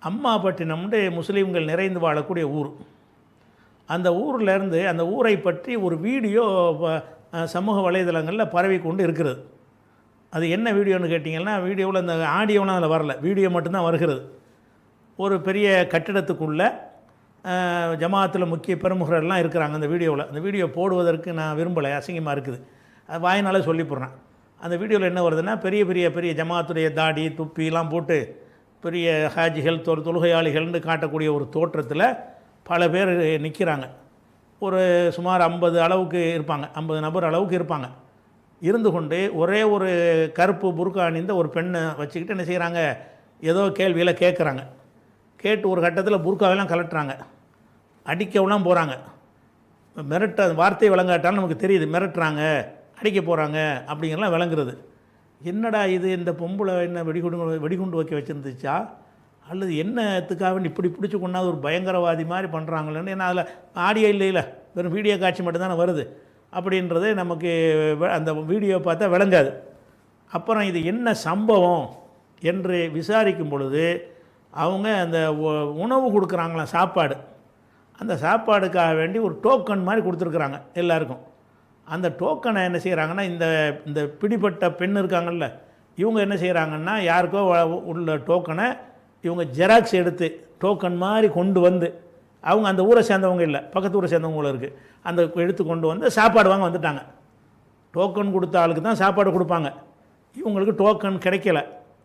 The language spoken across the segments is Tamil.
அம்மாபட்டினம்னு முஸ்லீம்கள் நிறைந்து வாழக்கூடிய ஊர். அந்த ஊர்லேருந்து அந்த ஊரை பற்றி ஒரு வீடியோ சமூக வலைதளங்களில் பரவி கொண்டு இருக்கிறது. அது என்ன வீடியோன்னு கேட்டிங்கன்னா, வீடியோவில் அந்த ஆடியோலாம் அதில் வரல, வீடியோ மட்டும்தான் வருகிறது. ஒரு பெரிய கட்டிடத்துக்குள்ளே ஜமாத்தில் முக்கிய பிரமுகர்கள்லாம் இருக்கிறாங்க அந்த வீடியோவில். அந்த வீடியோ போடுவதற்கு நான் விரும்பலை, அசிங்கமாக இருக்குது, அது வாயினாலே சொல்லி போடுறேன். அந்த வீடியோவில் என்ன வருதுன்னா, பெரிய பெரிய பெரிய ஜமாத்துடைய தாடி துப்பிலாம் போட்டு பெரிய ஹாஜிகள் தொழுகையாளிகள்னு காட்டக்கூடிய ஒரு தோற்றத்தில் பல பேர் நிற்கிறாங்க. ஒரு சுமார் 50 அளவுக்கு இருப்பாங்க, 50 நபர் அளவுக்கு இருப்பாங்க. இருந்து கொண்டு ஒரே ஒரு கருப்பு புர்கா அணிந்த ஒரு பெண்ணை வச்சுக்கிட்டு என்ன செய்கிறாங்க, ஏதோ கேள்வியில் கேட்குறாங்க. கேட்டு ஒரு கட்டத்தில் புர்காவெல்லாம் கலட்டுறாங்க, அடிக்கவெல்லாம் போகிறாங்க. மிரட்ட வார்த்தை விளங்காட்டாலும் நமக்கு தெரியுது, மிரட்டுறாங்க, அடிக்க போகிறாங்க அப்படிங்கிறலாம் விளங்குறது. என்னடா இது, இந்த பொம்பளை என்ன வெடிகுண்டு வைக்க வச்சுருந்துச்சா, அல்லது என்னத்துக்காக இப்படி பிடிச்சி கொண்டாது ஒரு பயங்கரவாதி மாதிரி பண்ணுறாங்களேன்னு. ஏன்னா அதில் ஆடியோ இல்லை, வெறும் வீடியோ காட்சி மட்டும்தானே வருது. அப்படின்றது நமக்கு அந்த வீடியோ பார்த்தா விளங்காது. அப்புறம் இது என்ன சம்பவம் என்று விசாரிக்கும் பொழுது அவங்க அந்த உணவு கொடுக்குறாங்களாம், சாப்பாடு. அந்த சாப்பாடுக்காக வேண்டி ஒரு டோக்கன் மாதிரி கொடுத்துருக்குறாங்க எல்லாருக்கும். அந்த டோக்கனை என்ன செய்கிறாங்கன்னா, இந்த பிடிப்பட்ட பெண் இருக்காங்கல்ல, இவங்க என்ன செய்கிறாங்கன்னா, யாருக்கோ உள்ள டோக்கனை இவங்க ஜெராக்ஸ் எடுத்து டோக்கன் மாதிரி கொண்டு வந்து, அவங்க அந்த ஊரை சேர்ந்தவங்க இல்லை, பக்கத்து ஊரை சேர்ந்தவங்க இருக்குது, அந்த எடுத்து கொண்டு வந்து சாப்பாடு வாங்க வந்துட்டாங்க. டோக்கன் கொடுத்த ஆளுக்கு தான் சாப்பாடு கொடுப்பாங்க. இவங்களுக்கு டோக்கன் கிடைக்கல,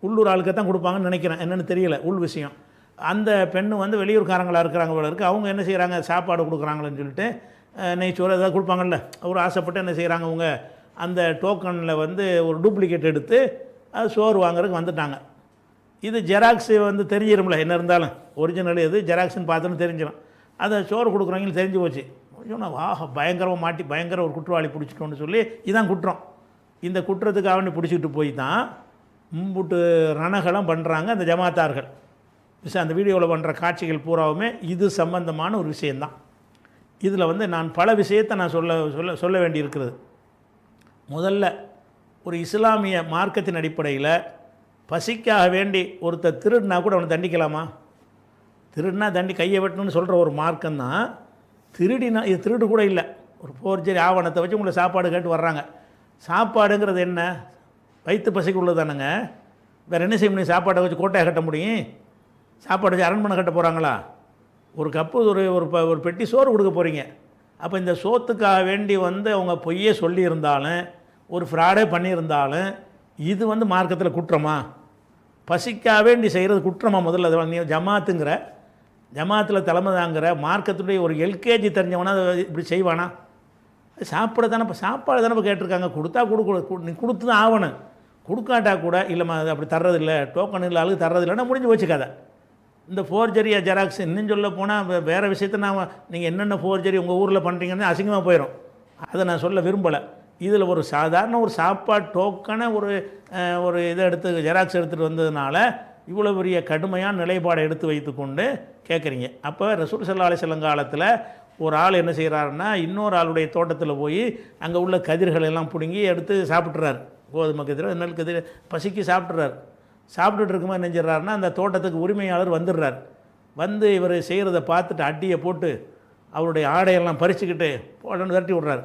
உள்ளூர் ஆளுக்கு தான் கொடுப்பாங்கன்னு நினைக்கிறேன், என்னென்னு தெரியல உள் விஷயம். அந்த பெண்ணு வந்து வெளியூர்காரங்களாக இருக்கிறாங்க போல இருக்குது. அவங்க என்ன செய்கிறாங்க, சாப்பாடு கொடுக்குறாங்களேன்னு சொல்லிட்டு நெய்ச்சோறு ஏதாவது கொடுப்பாங்கல்ல, ஒரு ஆசைப்பட்டு என்ன செய்கிறாங்க, அவங்க அந்த டோக்கனில் வந்து ஒரு டூப்ளிகேட் எடுத்து அது சோறு வாங்குறதுக்கு வந்துட்டாங்க. இது ஜெராக்ஸு வந்து தெரிஞ்சிடும்ல, என்ன இருந்தாலும் ஒரிஜினல் எது ஜெராக்ஸ்ன்னு பார்த்தோன்னு தெரிஞ்சிடும். அதை சோறு கொடுக்குறாங்கன்னு தெரிஞ்சு போச்சு. சொன்னால் வாஹ பயங்கரமாக மாட்டி பயங்கர ஒரு குற்றவாளி பிடிச்சிட்டோன்னு சொல்லி இதான் குற்றம். இந்த குற்றத்துக்காக வேண்டி பிடிச்சிக்கிட்டு போய் தான் மும்புட்டு ரணகலம் பண்ணுறாங்க அந்த ஜமாத்தார்கள். அந்த வீடியோவில் பண்ணுற காட்சிகள் பூராவுமே இது சம்பந்தமான ஒரு விஷயந்தான். இதில் வந்து நான் பல விஷயத்தை நான் சொல்ல வேண்டியிருக்கிறது. முதல்ல ஒரு இஸ்லாமிய மார்க்கத்தின் அடிப்படையில் பசிக்காக வேண்டி ஒருத்தர் திருடினா கூட அவனை தண்டிக்கலாமா? திருடினா கையை வெட்டணும்னு சொல்கிற ஒரு மார்க்கம்தான். திருடினா இது திருடு கூட இல்லை, ஒரு போர்ஜரி ஆவணத்தை வச்சு உங்களை சாப்பாடு கேட்டு வர்றாங்க. சாப்பாடுங்கிறது என்ன, வயிற்று பசிக்கு உள்ளது தானேங்க, வேறு என்ன செய்ய முடியும்? சாப்பாடை வச்சு கோட்டையை கட்ட முடியும்? சாப்பாடு வச்சு அரண்மனை கட்ட போகிறாங்களா? ஒரு கப்பு ஒரு பெட்டி சோறு கொடுக்க போகிறீங்க. அப்போ இந்த சோத்துக்காக வேண்டி வந்து அவங்க பொய்யே சொல்லியிருந்தாலும் ஒரு ஃப்ராடே பண்ணியிருந்தாலும் இது வந்து மார்க்கத்தில் குற்றமா? பசிக்காக வேண்டி செய்கிறது குற்றமா? முதல்ல அதை நீ ஜமாத்தில் தலைமை தாங்கிற மார்க்கத்துடைய ஒரு எல்கேஜி தெரிஞ்சவனா இப்படி செய்வானா? சாப்பாடு தானே, இப்போ சாப்பாடு தானே இப்போ கேட்டிருக்காங்க, கொடுத்தா நீ கொடுத்து தான் ஆகணும். கொடுக்காட்டா கூட இல்லைம்மா அது அப்படி தர்றதில்லை, டோக்கன் இல்லை ஆளுக்கு தர்றதில்லைன்னா முடிஞ்சு வச்சுக்காத. இந்த ஃபோர்ஜரியா ஜெராக்ஸ் இன்னும் சொல்ல போனால் வேறு விஷயத்தை நீங்கள் என்னென்ன ஃபோர்ஜரி உங்கள் ஊரில் பண்ணுறீங்கன்னு அசிங்கமாக போயிடும். அதை நான் சொல்ல விரும்பலை. இதில் ஒரு சாதாரண ஒரு சாப்பாடு டோக்கனை ஒரு இதை எடுத்து ஜெராக்ஸ் எடுத்துகிட்டு வந்ததுனால இவ்வளோ பெரிய கடுமையான நிலைப்பாடை எடுத்து வைத்து கொண்டு கேட்குறீங்க. அப்போ ரசூல் ஸல்லல்லாஹு அலைஹி வஸல்லம் காலத்தில் ஒரு ஆள் என்ன செய்கிறாருன்னா, இன்னொரு ஆளுடைய தோட்டத்தில் போய் அங்கே உள்ள கதிர்கள் எல்லாம் பிடுங்கி எடுத்து சாப்பிட்றாரு. கோதுமை கதிர், நெல் கதிர், பசிக்கு சாப்பிட்றாரு. சாப்பிட்டுட்டு இருக்கும்போது என்ன செஞ்சிடறாருன்னா, அந்த தோட்டத்துக்கு உரிமையாளர் வந்துடுறார். வந்து இவர் செய்கிறத பார்த்துட்டு அட்டியை போட்டு அவருடைய ஆடையெல்லாம் பறிச்சுக்கிட்டு போடன்னு விரட்டி விட்றாரு.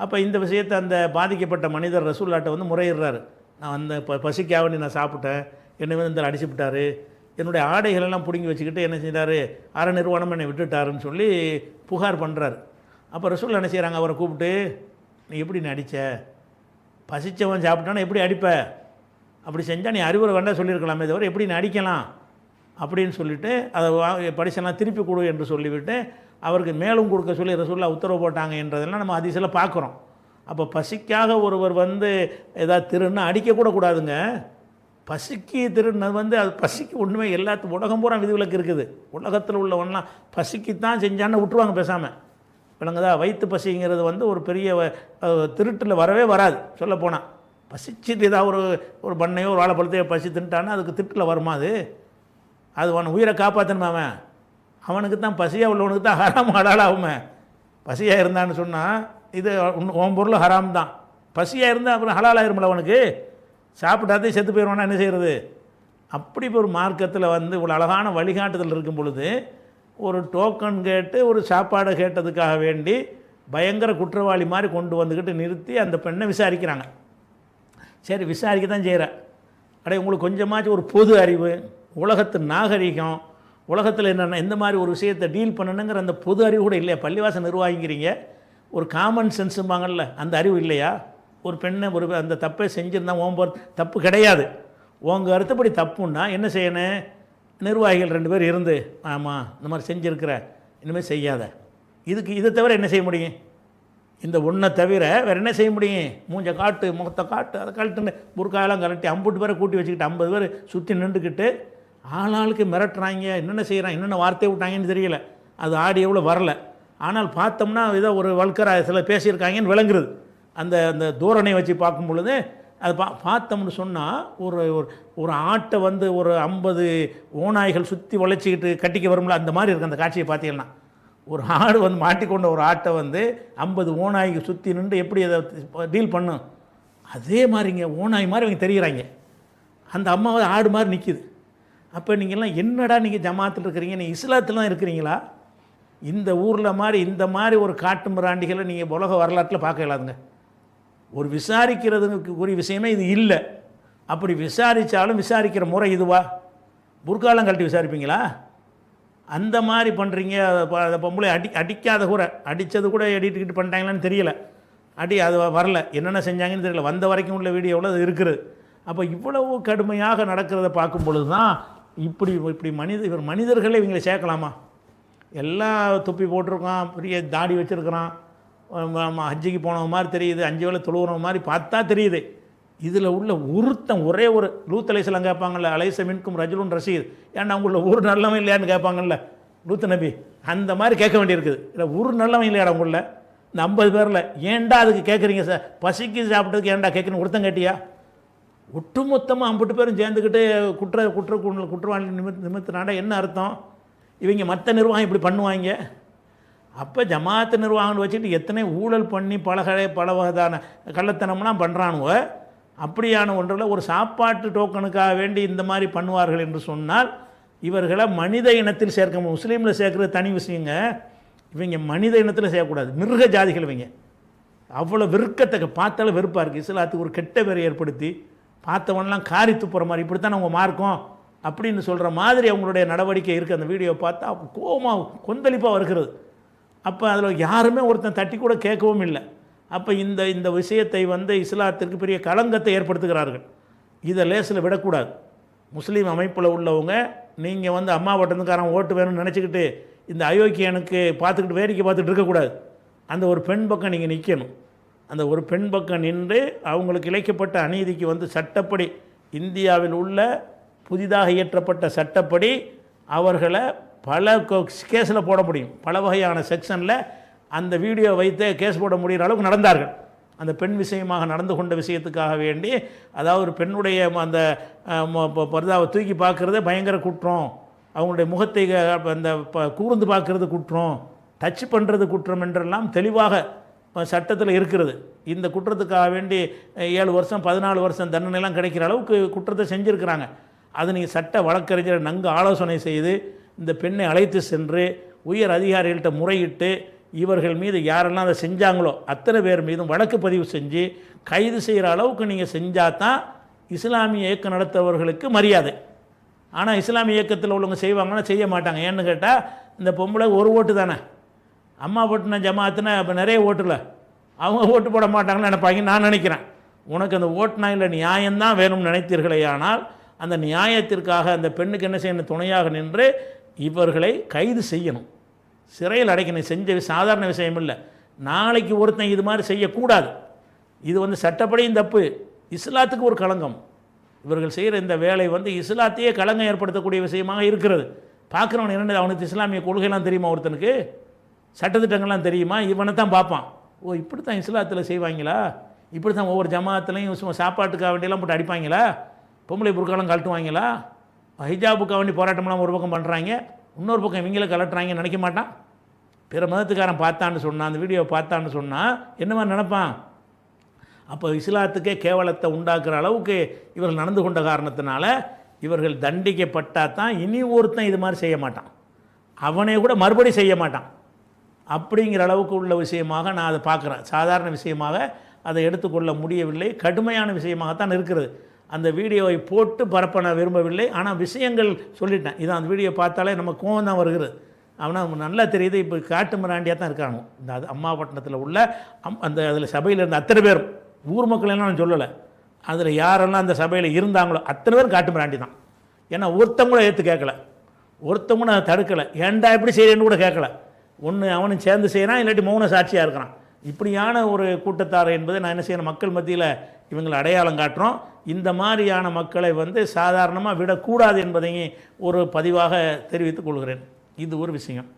அப்போ இந்த விஷயத்தை அந்த பாதிக்கப்பட்ட மனிதர் ரசூல்லாட்ட வந்து முறையிடுறாரு. நான் அந்த பசிக்காக வேண்டி நான் சாப்பிட்டேன், என்னை வந்து இந்த அடிச்சு விட்டார், என்னுடைய ஆடைகளெல்லாம் பிடுங்கி வச்சுக்கிட்டு என்ன செய்கிறாரு, அரை நிர்வாணம் என்னை விட்டுட்டாருன்னு சொல்லி புகார் பண்ணுறாரு. அப்போ ரசூல் என்ன செய்கிறாங்க, அவரை கூப்பிட்டு, நீ எப்படி நீ அடித்த, பசித்தவன் சாப்பிட்டானா எப்படி அடிப்ப, அப்படி செஞ்சால் நீ அறிவுரை வேண்டாம் சொல்லியிருக்கலாமே தவிர எப்படி நீ அடிக்கலாம் அப்படின்னு சொல்லிவிட்டு அதை படிச்செல்லாம் திருப்பி கொடு என்று சொல்லிவிட்டு அவருக்கு மேலும் கொடுக்க சொல்லி ரசூலுல்லாஹ் உத்தரவு போட்டாங்க என்றதெல்லாம் நம்ம ஹதீஸில் பார்க்குறோம். அப்போ பசிக்காக ஒருவர் வந்து ஏதாவது திருன்னா அடிக்கக்கூட கூடாதுங்க. பசிக்கு திருடினது வந்து அது பசிக்கு ஒன்றுமே எல்லாத்துக்கும் உலகம் பூரா விதிவிலக்கு இருக்குது. உலகத்தில் உள்ளவன்லாம் பசிக்குத்தான் செஞ்சான்னு விட்டுருவாங்க பேசாமல். விளங்குதா? வயிற்று பசிங்கிறது வந்து ஒரு பெரிய திருட்டில் வரவே வராது. சொல்லப்போனால் பசிச்சுட்டு ஏதாவது ஒரு பண்ணையோ ஒரு வாழைப்பழத்தையோ பசி தின்ட்டான்னா அதுக்கு திருட்டில் வருமா? அது அவன் உயிரை காப்பாற்றணுமா? அவனுக்கு தான் பசியாக உள்ளவனுக்கு தான் ஹராம் ஹலாலாகுமே. பசியாக இருந்தான்னு சொன்னால் இது உன் பொருள் ஹராம் தான். பசியாக இருந்தால் அப்புறம் ஹலாலாயிருமில்ல அவனுக்கு. சாப்பிட்டாதே செத்து போயிடுவானா என்ன செய்கிறது? அப்படி ஒரு மார்க்கத்தில் வந்து இவ்வளோ அழகான வழிகாட்டுதல் இருக்கும் பொழுது ஒரு டோக்கன் கேட்டு ஒரு சாப்பாடை கேட்டதுக்காக வேண்டி பயங்கர குற்றவாளி மாதிரி கொண்டு வந்துக்கிட்டு நிறுத்தி அந்த பெண்ணை விசாரிக்கிறாங்க. சரி, விசாரிக்க தான் செய்கிறேன். உங்களுக்கு கொஞ்சமாச்சும் ஒரு பொது அறிவு, உலகத்து நாகரிகம், உலகத்தில் என்னென்ன எந்த மாதிரி ஒரு விஷயத்தை டீல் பண்ணணுங்கிற அந்த பொது அறிவு கூட இல்லையா? பள்ளிவாசல் நிர்வாகிக்கிறீங்க, ஒரு காமன் சென்ஸும்பாங்கள்ல, அந்த அறிவு இல்லையா? ஒரு பெண்ணை ஒரு அந்த தப்பை செஞ்சுருந்தா தப்பு கிடையாது, உங்கள் அர்த்தப்படி தப்புன்னா என்ன செய்யணும்? நிர்வாகிகள் 2 பேர் இருந்து, ஆமாம் இந்த மாதிரி செஞ்சுருக்கிற, இனிமேல் செய்யாத. இதை தவிர என்ன செய்ய முடியும்? இந்த ஒன்றை தவிர வேறு என்ன செய்ய முடியும்? மூஞ்ச காட்டு, முகத்தை காட்டு, அதை கழட்டுன்னு புர்காயெல்லாம் கழட்டி 50 பேரை கூட்டி வச்சுக்கிட்டு 50 பேர் சுற்றி நின்றுக்கிட்டு ஆளாளுக்கு மிரட்டுறாங்க, என்னென்ன செய்கிறாங்க, என்னென்ன வார்த்தை விட்டாங்கன்னு தெரியல, அது ஆடியோவில் வரல. ஆனால் பார்த்தோம்னா ஏதோ ஒரு வல்கராக சில பேசியிருக்காங்கன்னு விளங்குறது. அந்த அந்த தூரனை வச்சு பார்க்கும் பொழுது அது பார்த்தோம்னு சொன்னால் ஒரு ஒரு ஆட்டை வந்து ஒரு 50 ஓநாய்கள் சுற்றி வளைச்சிக்கிட்டு கட்டிக்க வரும்ல, அந்த மாதிரி இருக்குது அந்த காட்சியை பார்த்தீங்கன்னா. ஒரு ஆடு வந்து மாட்டிக்கொண்ட ஒரு ஆட்டை வந்து 50 ஓநாய்க்கு சுற்றி நின்று எப்படி அதை டீல் பண்ணும், அதே மாதிரிங்க ஓநாய் மாதிரி அவங்க தெரிகிறாங்க. அந்த அம்மாவை ஆடு மாதிரி நிற்கிது. அப்போ நீங்கள்லாம் என்னடா நீங்கள் ஜமாத்தில் இருக்கிறீங்க, நீங்கள் இஸ்லாத்தில் தான் இருக்கிறீங்களா? இந்த ஊரில் மாதிரி இந்த மாதிரி ஒரு காட்டு மிராண்டிகளை நீங்கள் உலக வரலாற்றில் பார்க்க இயலாதுங்க. ஒரு விசாரிக்கிறதுக்குரிய விஷயமே இது இல்லை. அப்படி விசாரித்தாலும் விசாரிக்கிற முறை இதுவா? புர்காலம் கழட்டி விசாரிப்பீங்களா? அந்த மாதிரி பண்ணுறீங்க. அதை பொம்பளை அடிக்காத கூட, அடித்தது கூட எடிட்டுக்கிட்டு பண்ணிட்டாங்களான்னு தெரியல, அது வரல, என்னென்ன செஞ்சாங்கன்னு தெரியல, வந்த வரைக்கும் உள்ள வீடியோவில் அது இருக்குது. அப்போ இவ்வளவு கடுமையாக நடக்கிறத பார்க்கும் பொழுது தான் இப்படி இவர் மனிதர்களை இவங்களை சேர்க்கலாமா? எல்லாம் தொப்பி போட்டிருக்கான், பெரிய தாடி வச்சுருக்கிறான், ஹஜ்ஜிக்கு போனவங்க மாதிரி தெரியுது, 5 வேளை தொழுகிறவங்க மாதிரி பார்த்தா தெரியுது. இதில் உள்ள ஒருத்தன் ஒரே ஒரு லூத் அலைஹிஸ்ஸலாம் கேட்பாங்கள்ல, அலைஸ மின்கும் ரஜுலுன் ரஷீத், ஏன்னா அவங்கள ஒரு நல்லவன் இல்லையான்னு கேட்பாங்கள்ல லூத் நபி, அந்த மாதிரி கேட்க வேண்டியிருக்குது. இல்லை ஒரு நல்லவன் இல்லையாடா உங்களில் இந்த 50 பேரில், ஏன்டா அதுக்கு கேட்குறீங்க சார்? பசிக்கு சாப்பிட்டதுக்கு ஏன்டா கேட்குறீங்க? ஒருத்தன் கேட்டியா? ஒட்டுமொத்தமாக 50 பேரும் சேர்ந்துக்கிட்டு குற்றவாளி நிமித்தினாண்டா என்ன அர்த்தம்? இவங்க மற்ற நிர்வாகம் இப்படி பண்ணுவாங்க. அப்போ ஜமாத்து நிர்வாகம்னு வச்சுட்டு எத்தனை ஊழல் பண்ணி பல வகைதான கள்ளத்தனம்லாம் பண்ணுறானுவோ, அப்படியான ஒன்றில் ஒரு சாப்பாட்டு டோக்கனுக்காக வேண்டி இந்த மாதிரி பண்ணுவார்கள் என்று சொன்னால் இவர்களை மனித இனத்தில் சேர்க்க, முஸ்லீமில் சேர்க்குறது தனி விஷயங்க, இவங்க மனித இனத்தில் செய்யக்கூடாது, மிருக ஜாதிகள் இவங்க. அவ்வளோ வெறுக்கத்தக்க, பார்த்தாலும் வெறுப்பாக இருக்குது. இஸ்லாத்துக்கு ஒரு கெட்ட பேரை ஏற்படுத்தி பார்த்தவன்லாம் காரி துப்புற மாதிரி, இப்படித்தான் அவங்க மார்க்கம் அப்படின்னு சொல்கிற மாதிரி அவங்களுடைய நடவடிக்கை இருக்குது. அந்த வீடியோ பார்த்தா கோபமாக கொந்தளிப்பாக வருகிறது. அப்போ அதில் யாருமே ஒருத்தன் தட்டி கூட கேட்கவும் இல்லை. அப்போ இந்த விஷயத்தை வந்து இஸ்லாத்திற்கு பெரிய களங்கத்தை ஏற்படுத்துகிறார்கள். இதை லேசில் விடக்கூடாது. முஸ்லீம் அமைப்பில் உள்ளவங்க, நீங்கள் வந்து அம்மா வட்டத்துக்காரன் ஓட்டு வேணும்னு நினச்சிக்கிட்டு இந்த அயோக்கியனுக்கு பார்த்துக்கிட்டு வேடிக்கை பார்த்துட்டு இருக்கக்கூடாது. அந்த ஒரு பெண் பக்கம் நீங்கள் நிற்கணும். அந்த ஒரு பெண் பக்கம் நின்று அவங்களுக்கு இழைக்கப்பட்ட அநீதிக்கு வந்து சட்டப்படி, இந்தியாவில் உள்ள புதிதாக இயற்றப்பட்ட சட்டப்படி அவர்களை பல கேஸில் போட முடியும். பல வகையான செக்ஷனில் அந்த வீடியோ வைத்து கேஸ் போட முடிகிற அளவுக்கு நடந்தார்கள். அந்த பெண் விஷயமாக நடந்து கொண்ட விஷயத்துக்காக வேண்டி, அதாவது ஒரு பெண்ணுடைய அந்த பர்தாவை தூக்கி பார்க்குறதே பயங்கர குற்றம், அவங்களுடைய முகத்தை அந்த கூர்ந்து பார்க்குறது குற்றம், டச் பண்ணுறது குற்றம் என்றெல்லாம் தெளிவாக சட்டத்தில் இருக்கிறது. இந்த குற்றத்துக்காக வேண்டி 7 வருஷம் 14 வருஷம் தண்டனைலாம் கிடைக்கிற அளவுக்கு குற்றத்தை செஞ்சுருக்கிறாங்க. அது நீங்கள் சட்ட வழக்கறிஞரை நன்கு ஆலோசனை செய்து இந்த பெண்ணை அழைத்து சென்று உயர் அதிகாரிகள்கிட்ட முறையிட்டு இவர்கள் மீது யாரெல்லாம் அதை செஞ்சாங்களோ அத்தனை பேர் மீதும் வழக்கு பதிவு செஞ்சு கைது செய்கிற அளவுக்கு நீங்கள் செஞ்சால் தான் இஸ்லாமிய இயக்கம் நடத்துபவர்களுக்கு மரியாதை. ஆனால் இஸ்லாமிய இயக்கத்தில் உள்ளவங்க செய்வாங்கன்னா செய்ய மாட்டாங்க. ஏன்னு கேட்டால் இந்த பொம்பளை ஒரு ஓட்டு தானே, அம்மா ஓட்டுனா ஜமாத்துனா இப்போ நிறைய ஓட்டுல அவங்க ஓட்டு போட மாட்டாங்கன்னு நினைப்பாங்க. நான் நினைக்கிறேன், உனக்கு அந்த ஓட்டுனா இல்லை நியாயம்தான் வேணும்னு நினைத்தீர்களே, ஆனால் அந்த நியாயத்திற்காக அந்த பெண்ணுக்கு என்ன செய்யணும், துணையாக நின்று இவர்களை கைது செய்யணும், சிறையில் அடைக்கணும். செஞ்ச சாதாரண விஷயம் இல்லை. நாளைக்கு ஒருத்தன் இது மாதிரி செய்யக்கூடாது. இது வந்து சட்டப்படியும் தப்பு, இஸ்லாத்துக்கு ஒரு களங்கம். இவர்கள் செய்கிற இந்த வேலை வந்து இஸ்லாத்தையே களங்கம் ஏற்படுத்தக்கூடிய விஷயமாக இருக்கிறது. பார்க்குறவன் என்ன, அவனுக்கு இஸ்லாமிய கொள்கைலாம் தெரியுமா, ஒருத்தனுக்கு சட்டத்திட்டங்கள்லாம் தெரியுமா, இவனை தான் பார்ப்பான். ஓ இப்படி தான் இஸ்லாத்தில் செய்வாங்களா, இப்படி தான் ஒவ்வொரு ஜமாத்துலையும் சாப்பாட்டுக்காக வேண்டியெல்லாம் போட்டு அடிப்பாங்களா, பொம்பளை புர்காலம் கழட்டுவாங்களா, ஹிஜாபுக்காக வேண்டி போராட்டம்லாம் ஒரு பக்கம் பண்ணுறாங்க, இன்னொரு பக்கம் இவங்கள கலட்டுறாங்கன்னு நினைக்க மாட்டான். பிற மதத்துக்காரன் பார்த்தான்னு சொன்னான், அந்த வீடியோவை பார்த்தான்னு சொன்னால் என்ன மாதிரி நினைப்பான்? அப்போ இஸ்லாத்துக்கே கேவலத்தை உண்டாக்குற அளவுக்கு இவர்கள் நடந்து கொண்ட காரணத்தினால இவர்கள் தண்டிக்கப்பட்டால் தான் இனி ஒருத்தன் இது மாதிரி செய்ய மாட்டான், அவனே கூட மறுபடி செய்ய மாட்டான். அப்படிங்கிற அளவுக்கு உள்ள விஷயமாக நான் அதை பார்க்குறேன். சாதாரண விஷயமாக அதை எடுத்துக்கொள்ள முடியவில்லை, கடுமையான விஷயமாகத்தான் இருக்கிறது. அந்த வீடியோவை போட்டு பரப்ப நான் விரும்பவில்லை, ஆனால் விஷயங்கள் சொல்லிட்டேன். இதான் அந்த வீடியோ பார்த்தாலே நம்ம கோவம் தான் வருகிறது. அவனால் நல்லா தெரியுது, இப்போ காட்டு மிராண்டியாக தான் இருக்கானோ. இந்த அது அம்மாபட்டினத்தில் உள்ள அந்த அதில் சபையில் இருந்த அத்தனை பேரும், ஊர் மக்கள் எல்லாம் நான் சொல்லலை, அதில் யாரெல்லாம் அந்த சபையில் இருந்தாங்களோ அத்தனை பேரும் காட்டு மிராண்டி தான். ஏன்னா ஒருத்தங்க கூட ஏற்று கேட்கல, ஒருத்தங்க கூட அதை தடுக்கலை, ஏன்டா எப்படி செய்கிறேன்னு கூட கேட்கல. ஒன்று அவனும் சேர்ந்து செய்கிறான், இல்லாட்டி மௌன சாட்சியாக இருக்கிறான். இப்படியான ஒரு கூட்டத்தார் என்பதை நான் என்ன செய்யணும், மக்கள் மத்தியில் இவங்களை அடையாளம் காட்டுறோம். இந்த மாதிரியான மக்களை சாதாரணமாக விடக்கூடாது என்பதையும் ஒரு பதிவாக தெரிவித்துக் கொள்கிறேன். இது ஒரு விஷயம்.